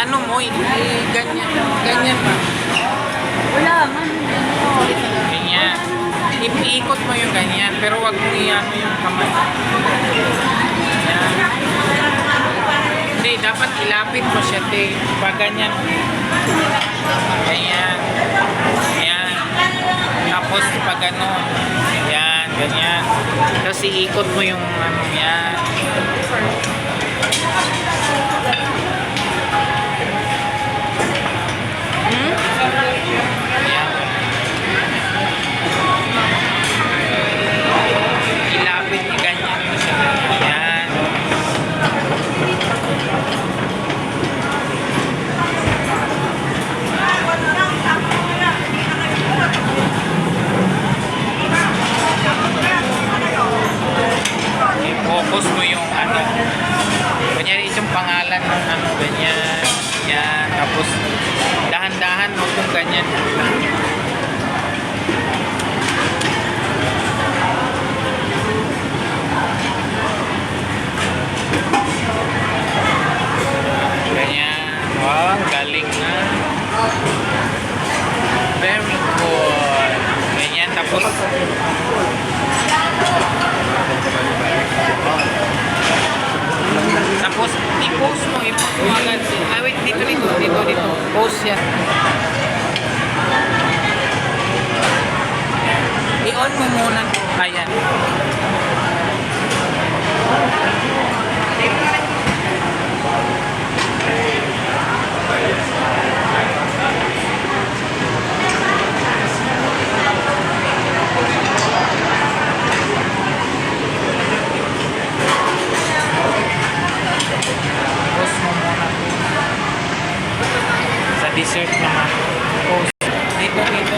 ano mo, ganyan. Ganyan ba? Wala man. Ganyan. Iikot mo yung ganyan, pero wag mo i-ano yung kamay. Yan. Hindi, dapat ilapit mo siya, te. Pag ganyan. Ganyan. Yan. Tapos pag ano, yan, ganyan. Tapos iikot mo yung ano, yan. Ilapit ni ganyan mo siya. Yan. I-focus mo yung ano. Kunyari itong pangalan ng ano, ganyan. Yan. Tapos dahan-dahan mo kung ganyan. Ganyan. Wow, galing na. Very good. Ganyan. Tapos i-post mo agad. Ah, wait, dito. Post yan. I-on mo muna. Ayan. Post mo muna. Sa dessert naman. Post. Dito.